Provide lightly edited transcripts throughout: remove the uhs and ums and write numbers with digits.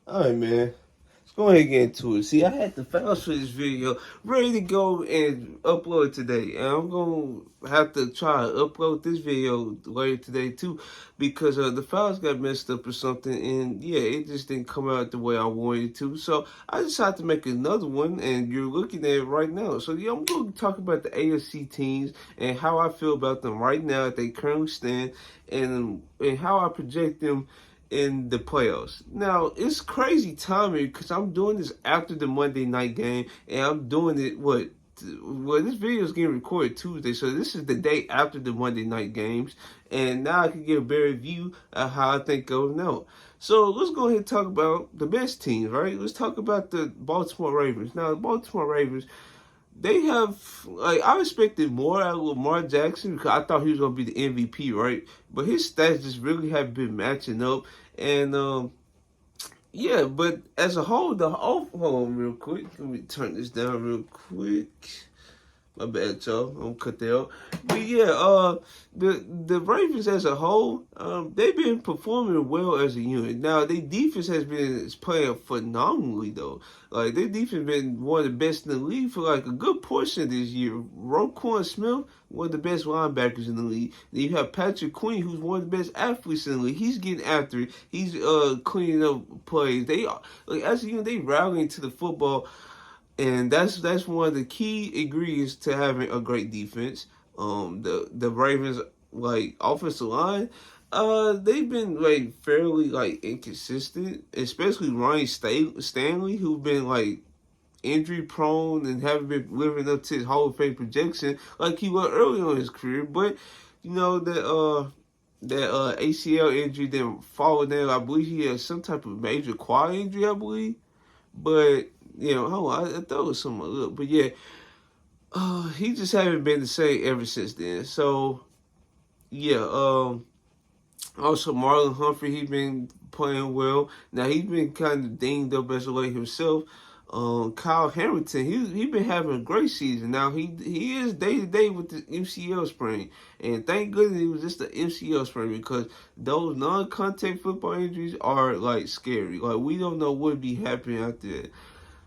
Alright, man. Let's go ahead and get into it. See, I had the files for this video ready to go and upload today. And I'm going to have to try to upload this video later today, too. Because the files got messed up or something. And, yeah, it just didn't come out the way I wanted it to. So, I decided to make another one. And you're looking at it right now. So, yeah, I'm going to talk about the AFC teams and how I feel about them right now as they currently stand. And how I project them in the playoffs. Now, it's crazy timing because I'm doing this after the Monday night game, and I'm doing it, well, this video is getting recorded Tuesday, so this is the day after the Monday night games, and now I can get a better view of how I think of now. So let's go ahead and talk about the best teams, right? Let's talk about the Baltimore Ravens. Now, the Baltimore Ravens, they have, like, I expected more out of Lamar Jackson because I thought he was going to be the MVP, right? But his stats just really haven't been matching up. And, yeah, but as a whole, hold on real quick. Let me turn this down real quick. My bad, y'all. I'm gonna cut that out. But yeah, the Ravens as a whole, they've been performing well as a unit. Now, their defense has been playing phenomenally though. Like their defense been one of the best in the league for like a good portion of this year. Roquan Smith, one of the best linebackers in the league. Then you have Patrick Queen, who's one of the best athletes in the league. He's getting after it. He's cleaning up plays. They like as a unit, they rallying to the football. And that's one of the key ingredients to having a great defense. The Ravens like offensive line, they've been like fairly like inconsistent, especially Ryan Stanley, who's been like injury prone and haven't been living up to his Hall of Fame projection like he was early on in his career. But you know that ACL injury then followed there. I believe he had some type of major quad injury, I believe. But hold on, I thought it was something up. But yeah, he just haven't been the same ever since then. So yeah, also Marlon Humphrey, he's been playing well. Now he's been kind of dinged up as of late himself. Kyle Hamilton, he been having a great season. Now he is day to day with the MCL sprain, and thank goodness it was just the MCL sprain because those non-contact football injuries are like scary. Like we don't know what would be happening after that.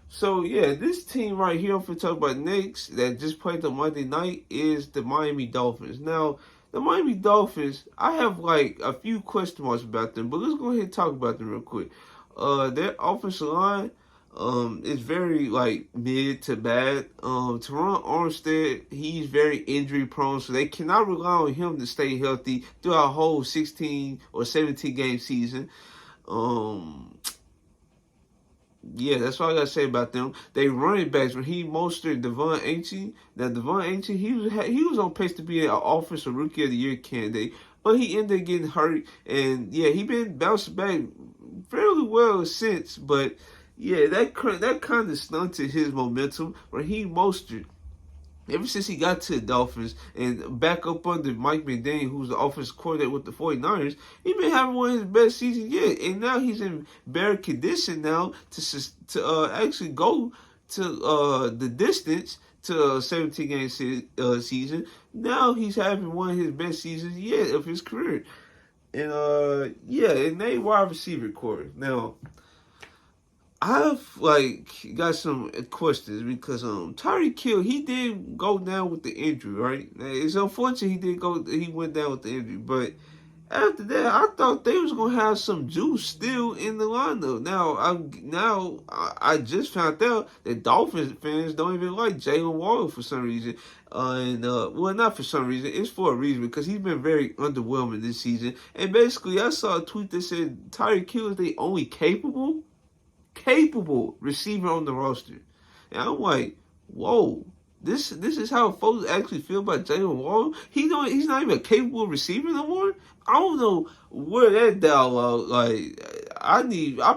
So yeah, this team right here I'm going to talk about next that just played the Monday night is the Miami Dolphins. Now, the Miami Dolphins, I have like a few question marks about them, but let's go ahead and talk about them real quick. Their offensive line is very like mid to bad. Teron Armstead, he's very injury prone, so they cannot rely on him to stay healthy throughout a whole 16 or 17 game season. Yeah, that's all I gotta say about them. They running backs, Raheem Mostert, Devon Achane. Now Devon Achane, he was on pace to be an offensive rookie of the year candidate, but he ended up getting hurt, and yeah, he been bouncing back fairly well since. But yeah, that kind of stunted his momentum. Raheem Mostert, ever since he got to the Dolphins and back up under Mike McDaniel, who's the offensive coordinator with the 49ers, he been having one of his best seasons yet. And now he's in better condition now to actually go to the distance to a 17-game season. Now he's having one of his best seasons yet of his career. And yeah, and they wide receiver core. Now, I've like got some questions because Tyreek Hill, he did go down with the injury, right? It's unfortunate he went down with the injury, but after that I thought they was gonna have some juice still in the lineup. I just found out that Dolphins fans don't even like Jalen Waddle for some reason. Well, not for some reason, it's for a reason because he's been very underwhelming this season. And basically I saw a tweet that said Tyreek Hill is the only capable receiver on the roster. And I'm like, whoa, this is how folks actually feel about Jalen Waddle. He's not even a capable receiver no more. I don't know where that dialogue. Like, I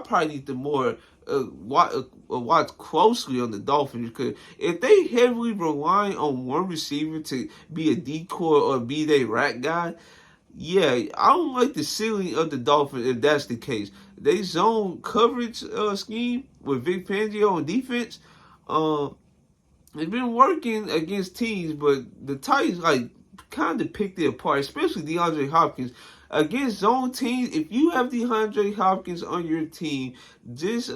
probably need to more watch closely on the Dolphins because if they heavily rely on one receiver to be a decoy or be their rat guy, yeah, I don't like the ceiling of the Dolphins if that's the case. They zone coverage scheme with Vic Fangio on defense, it's been working against teams, but the Titans like kind of picked it apart, especially DeAndre Hopkins. against zone teams, if you have DeAndre Hopkins on your team, just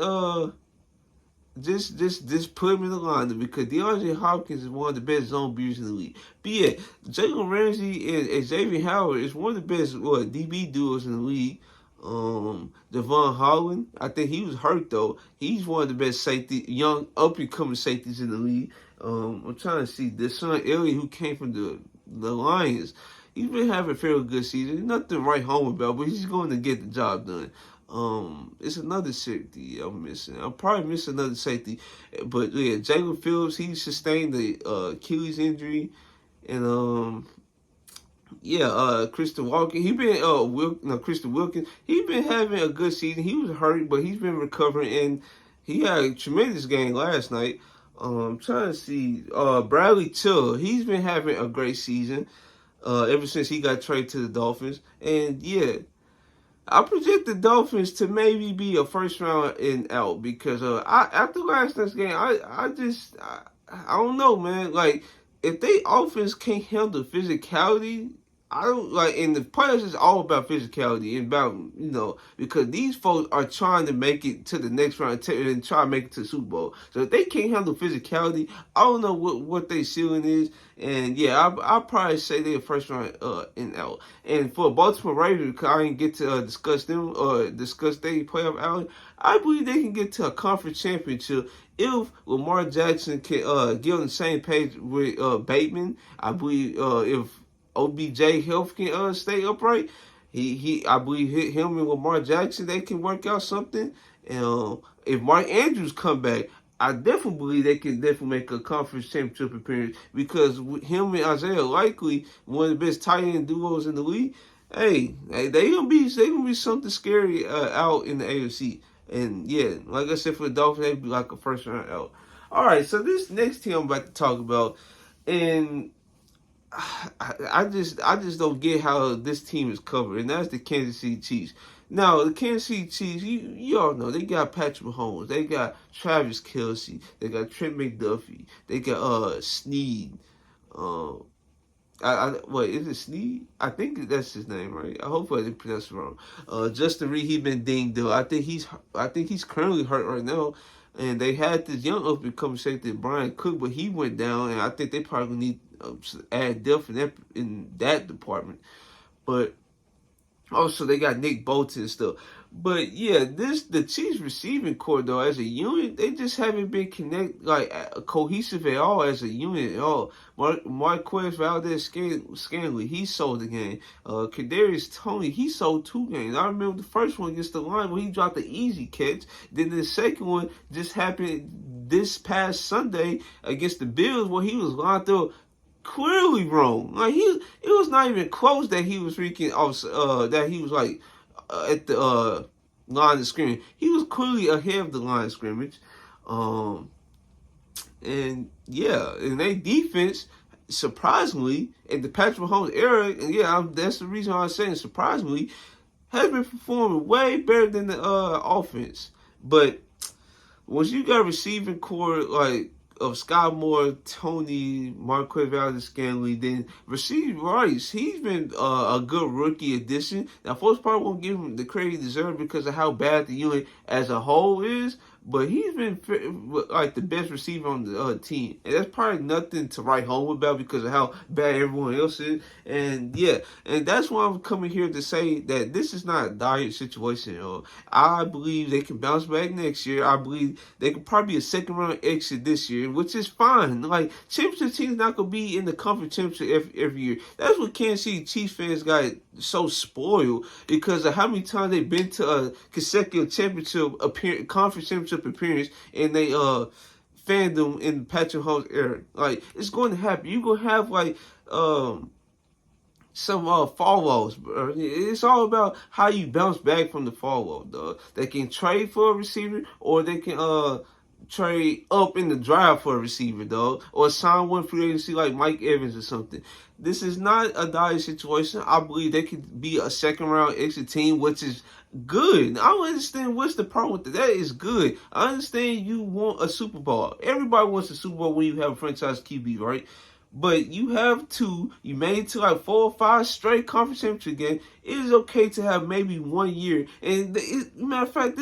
just put him in the lineup because DeAndre Hopkins is one of the best zone beaters in the league. But yeah, Jalen Ramsey and Xavier Howard is one of the best DB duos in the league. Devon Holland, I think he was hurt though. He's one of the best young up and coming safeties in the league. I'm trying to see this son Elliott who came from the Lions. He's been having a fairly good season. Nothing to write home about, but he's going to get the job done. It's another safety I'm missing. I'll probably miss another safety, but yeah, Jalen Phillips, he sustained the Achilles injury, and Christian Walken, Christian Wilkins, he been having a good season. He was hurt, but he's been recovering, and he had a tremendous game last night. Trying to see, Bradley Chubb, he's been having a great season, ever since he got traded to the Dolphins, and yeah. I project the Dolphins to maybe be a first round and out because after last night's game, I don't know, man. Like if they offense can't handle physicality, I don't like. And the players is all about physicality and about because these folks are trying to make it to the next round and try to make it to the Super Bowl. So if they can't handle physicality, I don't know what their ceiling is. And yeah, I'll probably say they're first round and out. And for Baltimore Ravens, because I didn't get to discuss them or discuss their playoff outing, I believe they can get to a conference championship if Lamar Jackson can get on the same page with Bateman. I believe if OBJ health can stay upright, I believe him and Lamar Jackson, they can work out something. And if Mark Andrews come back, I definitely believe they can definitely make a conference championship appearance because him and Isaiah Likely, one of the best tight end duos in the league. Hey, they gonna be something scary out in the AFC. And yeah, like I said, for the Dolphins, they'd be like a first round out. All right, so this next team I'm about to talk about, and I just don't get how this team is covered, and that's the Kansas City Chiefs. Now, the Kansas City Chiefs, you all know, they got Patrick Mahomes, they got Travis Kelce, they got Trent McDuffie, they got Snead. What is it, Snead? I think that's his name, right? I hope I didn't pronounce it wrong. Justin Reed, he been dinged though. I think he's currently hurt right now. And they had this young up and coming safety, Brian Cook, but he went down, and I think they probably need to add depth in that department. But also they got Nick Bolton and stuff. But yeah, the Chiefs receiving core though, as a unit, they just haven't been cohesive at all as a unit at all. Marquez Valdez-Scantling, he sold the game. Kadarius Toney, he sold 2 games. I remember the first one against the Lions where he dropped the easy catch. Then the second one just happened this past Sunday against the Bills where he was lined up clearly wrong. Like it was not even close that he was freaking off. That he was like at the line of scrimmage. He was clearly ahead of the line of scrimmage. And yeah, and their defense, surprisingly, in the Patrick Mahomes era, and yeah, that's the reason I'm saying surprisingly, has been performing way better than the offense. But once you got a receiving core like of Scott Moore, Tony, Marquez Valdez-Scantling, then Rasheed Rice, he's been a good rookie addition. Now, folks probably won't give him the credit he deserves because of how bad the unit as a whole is, but he's been like the best receiver on the team. And that's probably nothing to write home about because of how bad everyone else is. And yeah, and that's why I'm coming here to say that this is not a dire situation. I believe they can bounce back next year. I believe they could probably be a second round exit this year, which is fine. Like, championship team's not going to be in the conference championship every year. That's what Kansas City Chiefs fans got so spoiled because of how many times they've been to a consecutive conference championship appearance, and they fandom in Patrick Mahomes era. Like, it's going to happen. You're going to have like some fall offs, bro. It's all about how you bounce back from the fall off, dog. They can trade for a receiver, or they can trade up in the draft for a receiver, dog, or sign one free agency like Mike Evans or something. This is not a dire situation. I believe they could be a second round exit team, which is good. I don't understand what's the problem with that. That is good. I understand you want a Super Bowl. Everybody wants a Super Bowl when you have a franchise QB, right? But you have two. You made it to like 4 or 5 straight conference championship games. It is okay to have maybe 1 year. And matter of fact,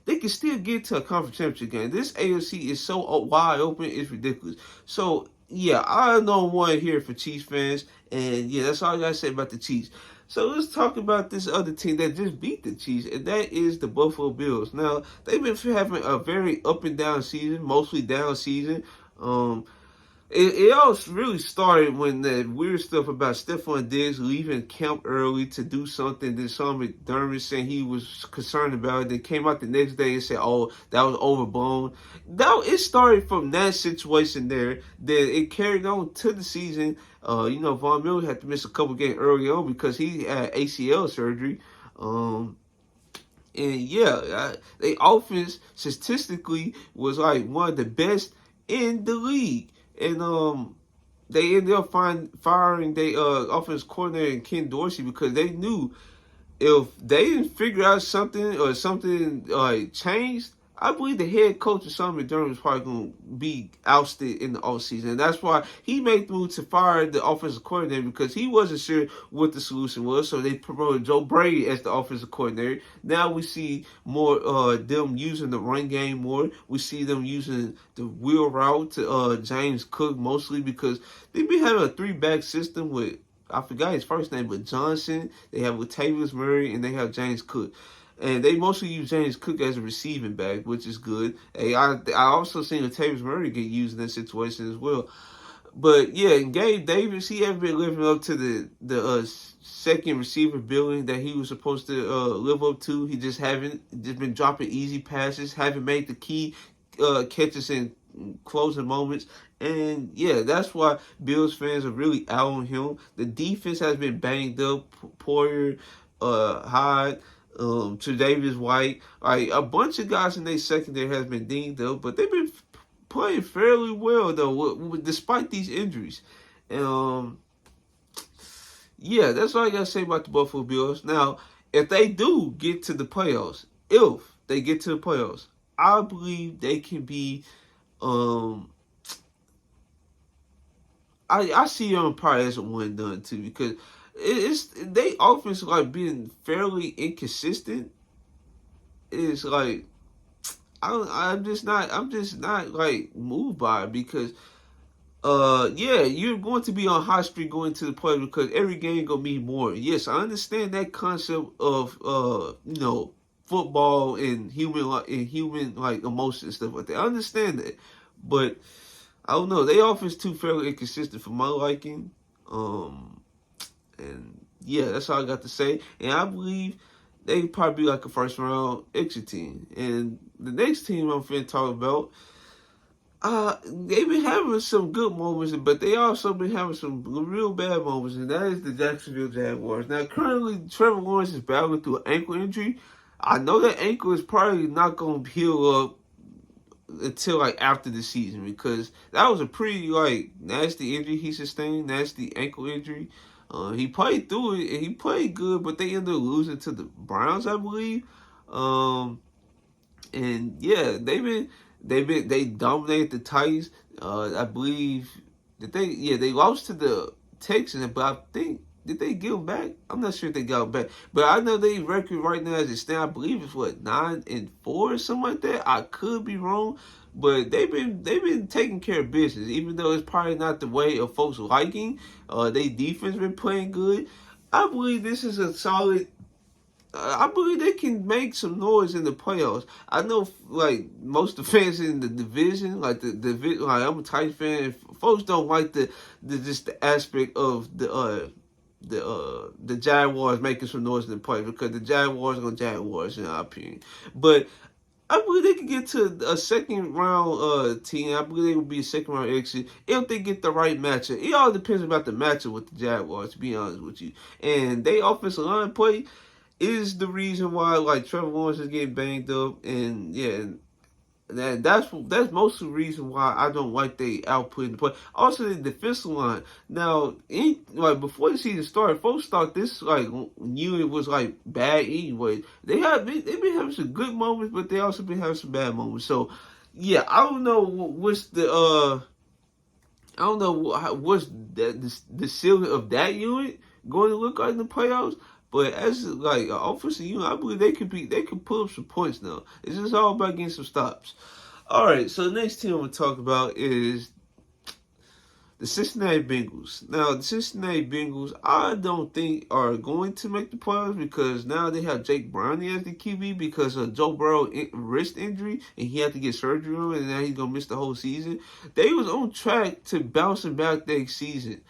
they can still get to a conference championship game. This AFC is so wide open, it's ridiculous. So yeah, I don't want to hear it for Chiefs fans. And yeah, that's all I gotta say about the Chiefs. So let's talk about this other team that just beat the Chiefs, and that is the Buffalo Bills. Now, they've been having a very up and down season, mostly down season. It all really started when the weird stuff about Stephon Diggs leaving camp early to do something that Sean McDermott said he was concerned about. They came out the next day and said, "Oh, that was overblown." Now it started from that situation there. That it carried on to the season. Von Miller had to miss a couple games early on because he had ACL surgery. And yeah, their offense statistically was like one of the best in the league. And they ended up firing their offense coordinator Ken Dorsey because they knew if they didn't figure out something or something changed, I believe the head coach of Sean McDermott was probably going to be ousted in the offseason. And that's why he made the move to fire the offensive coordinator because he wasn't sure what the solution was. So they promoted Joe Brady as the offensive coordinator. Now we see more them using the run game more. We see them using the wheel route to James Cook mostly because they've been having a 3-back system with, I forgot his first name, but Johnson. They have Latavius Murray and they have James Cook. And they mostly use James Cook as a receiving back, which is good. Hey, I also seen Latavius Murray get used in that situation as well. But yeah, and Gabe Davis, he hasn't been living up to the second receiver billing that he was supposed to live up to. He just been dropping easy passes, haven't made the key catches in closing moments. And yeah, that's why Bills fans are really out on him. The defense has been banged up. Poyer, Hyde, Tre'Davious White, like a bunch of guys in their secondary has been dinged up, but they've been playing fairly well though, despite these injuries. And yeah, that's all I gotta say about the Buffalo Bills. Now, if they do get to the playoffs, I believe they can be. I see them probably as a one and done too because they offense like being fairly inconsistent. It's like I'm just not like moved by it because yeah, you're going to be on high street going to the play because every game gonna mean more. Yes, I understand that concept of football and human like emotion and stuff like that. I understand that, but I don't know. They offense too fairly inconsistent for my liking. And yeah, that's all I got to say. And I believe they probably be like a first round exit team. And the next team I'm finna talk about, they've been having some good moments, but they also been having some real bad moments, and that is the Jacksonville Jaguars. Now, currently, Trevor Lawrence is battling through an ankle injury. I know that ankle is probably not going to heal up until like after the season because that was a pretty like nasty injury he sustained, nasty ankle injury. He played through it and he played good, but they ended up losing to the Browns, I believe. And yeah, they dominated the Titans. I believe that they lost to the Texans, but I think did they get them back? I'm not sure if they got them back, but I know they record right now as it stands. I believe it's 9-4 or something like that. I could be wrong, but they've been taking care of business, even though it's probably not the way of folks liking. They defense been playing good. I believe this is a solid. I believe they can make some noise in the playoffs. I know, like most of the fans in the division, like the division, like I'm a Titans fan. Folks don't like the aspect of the Jaguars making some noise in the playoffs because the Jaguars are going to Jaguars in our opinion. But I believe they can get to a second round team. I believe they will be a second round exit if they get the right matchup. It all depends about the matchup with the Jaguars, to be honest with you. And they offensive line play is the reason why like Trevor Lawrence is getting banged up, and yeah, that's most of the reason why I don't like the output in the play. Also, the defensive line. Now, before the season started, folks thought this unit was like bad anyway. They've been having some good moments, but they also been having some bad moments. So yeah, I don't know what's the I don't know what's the ceiling of that unit going to look like in the playoffs. But as like an offensive unit, I believe they could put up some points now. It's just all about getting some stops. All right, so the next team I'm gonna talk about is the Cincinnati Bengals. Now, the Cincinnati Bengals, I don't think are going to make the playoffs because now they have Jake Browning as the QB because of Joe Burrow wrist injury and he had to get surgery on it, and now he's gonna miss the whole season. They was on track to bouncing back next season.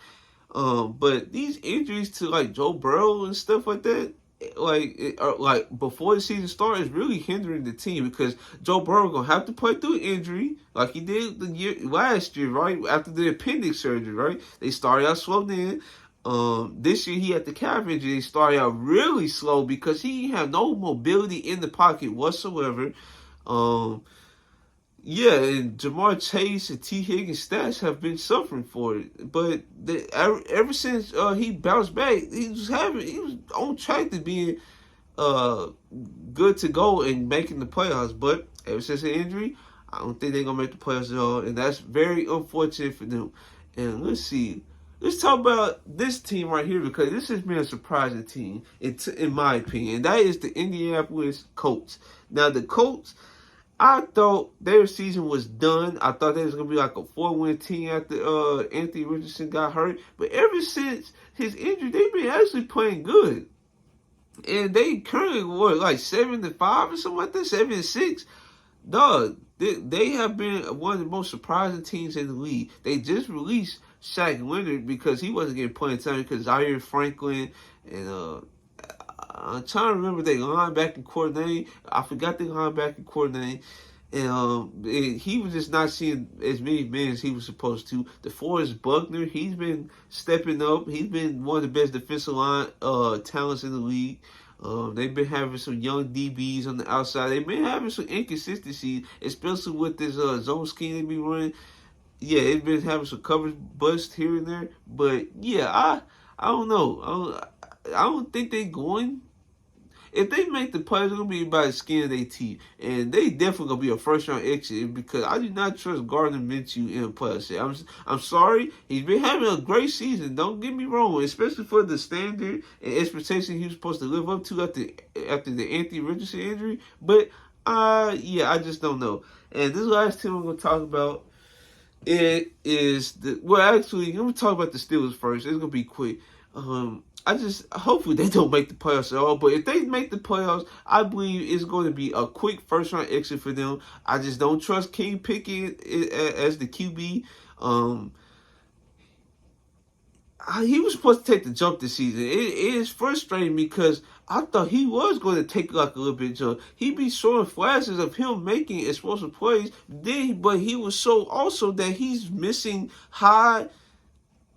But these injuries to like Joe Burrow and stuff like that, like before the season starts, is really hindering the team because Joe Burrow gonna have to play through injury like he did last year, right after the appendix surgery, right? They started out slow then. This year he had the calf injury. They started out really slow because he had no mobility in the pocket whatsoever. Um, yeah, and Jamar Chase and T. Higgins stats have been suffering for it, but ever since he bounced back, he was on track to being uh good to go and making the playoffs. But ever since the injury, I don't think they're gonna make the playoffs at all, and that's very unfortunate for them. And let's see, let's talk about this team right here because this has been a surprising team in my opinion. And that is the Indianapolis Colts. Now the Colts, I thought their season was done. I thought they was gonna be like a 4-win team after Anthony Richardson got hurt. But ever since his injury, they've been actually playing good. And they currently were like 7-5 or something like that, 7-6. Dog, they have been one of the most surprising teams in the league. They just released Shaq Leonard because he wasn't getting playing time because Zaire Franklin and I'm trying to remember their linebacker coordinator. I forgot the linebacker coordinator. And he was just not seeing as many men as he was supposed to. DeForest Buckner, he's been stepping up. He's been one of the best defensive line talents in the league. They've been having some young DBs on the outside. They've been having some inconsistencies, especially with this zone scheme they be running. Yeah, it's been having some coverage bust here and there. But yeah, I don't know. I don't think they're going. If they make the playoffs, it's gonna be by the skin of their teeth, and they definitely gonna be a first round exit because I do not trust Gardner Minshew in the playoffs. I'm sorry, he's been having a great season. Don't get me wrong, especially for the standard and expectation he was supposed to live up to after the Anthony Richardson injury. But yeah, I just don't know. And this last team I'm gonna talk about it is actually I'm gonna talk about the Steelers first. It's gonna be quick. I just hopefully they don't make the playoffs at all. But if they make the playoffs, I believe it's going to be a quick first round exit for them. I just don't trust King Pickett as the QB. He was supposed to take the jump this season. It is frustrating because I thought he was going to take like a little bit jump. He be showing flashes of him making explosive plays, but he was so also that he's missing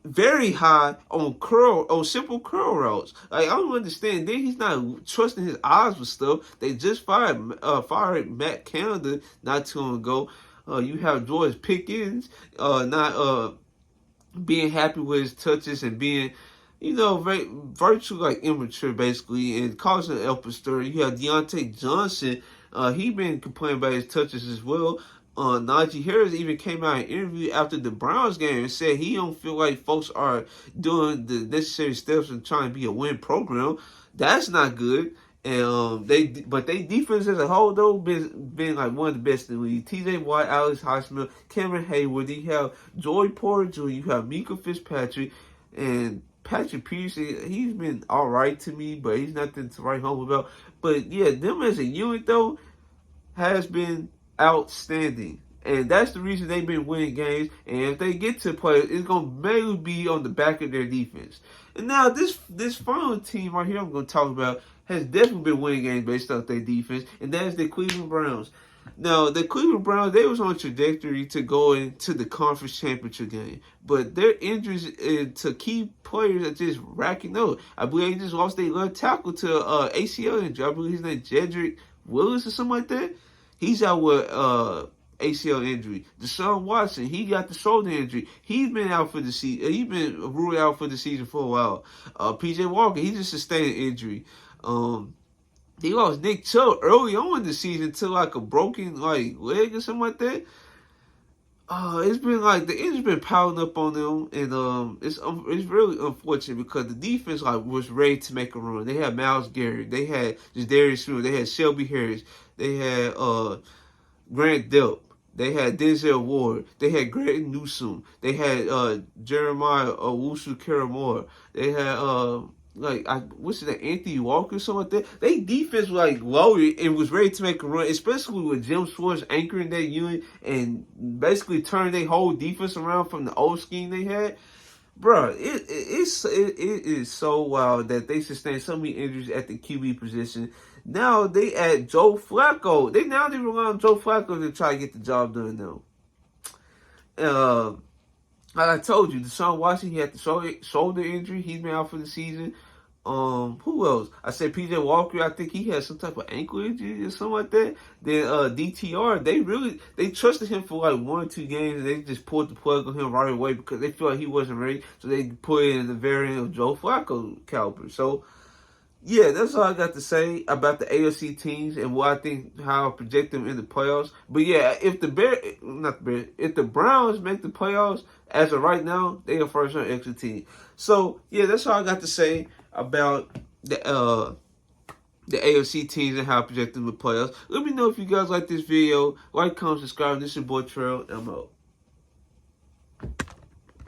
very high on simple curl routes. Like I don't understand. Then he's not trusting his eyes with stuff. They just fired Matt Canada not too long ago. You have George Pickens not being happy with his touches and being, virtually like immature basically and causing an elbow stir. You have Deontay Johnson. He been complaining about his touches as well. Najee Harris even came out in an interview after the Browns game and said he don't feel like folks are doing the necessary steps and trying to be a win program. That's not good. And they defense as a whole though been like one of the best in the league. T.J. Watt, Alex Highsmith, Cameron Hayward. You have Joey Porter Jr. You have Mika Fitzpatrick and Patrick Peterson. He's been all right to me, but he's nothing to write home about. But yeah, them as a unit though has been outstanding. And that's the reason they've been winning games. And if they get to play, it's going to mainly be on the back of their defense. And now this final team right here I'm going to talk about has definitely been winning games based off their defense. And that is the Cleveland Browns. Now, the Cleveland Browns, they was on a trajectory to go into the conference championship game. But their injuries to key players are just racking up. I believe they just lost their left tackle to ACL injury. I believe his name is Jedrick Willis or something like that. He's out with ACL injury. Deshaun Watson, he got the shoulder injury. He's been out for the season. He's been ruled out for the season for a while. PJ Walker, he just sustained an injury. He lost Nick Chubb early on in the season to like a broken like leg or something like that. It's been like the injury's been piling up on them, and it's really unfortunate because the defense like was ready to make a run. They had Myles Garrett, they had just Darius Smith, they had Shelby Harris, they had Grant Delp, they had Denzel Ward, they had Grant Newsome, they had Jeremiah Owusu Karamore, they had what's that, Anthony Walker, something like that. They defense was like loaded and was ready to make a run, especially with Jim Schwartz anchoring that unit and basically turning their whole defense around from the old scheme they had. Bruh, it is so wild that they sustained so many injuries at the QB position. Now they add Joe Flacco. They rely on Joe Flacco to try to get the job done now. Like I told you, Deshaun Watson, he had the shoulder injury. He's been out for the season. Who else? I said PJ Walker. I think he had some type of ankle injury or something like that. Then DTR, they trusted him for like 1 or 2 games, and they just pulled the plug on him right away because they felt like he wasn't ready. So they put in the variant of Joe Flacco caliber. So yeah, that's all I got to say about the AFC teams and what I think, how I project them in the playoffs. But yeah, if if the Browns make the playoffs as of right now, they are first round exit team. So yeah, that's all I got to say about the AFC teams and how I project them in the playoffs. Let me know if you guys like this video. Like, comment, subscribe. This is your boy Trail. I'm out.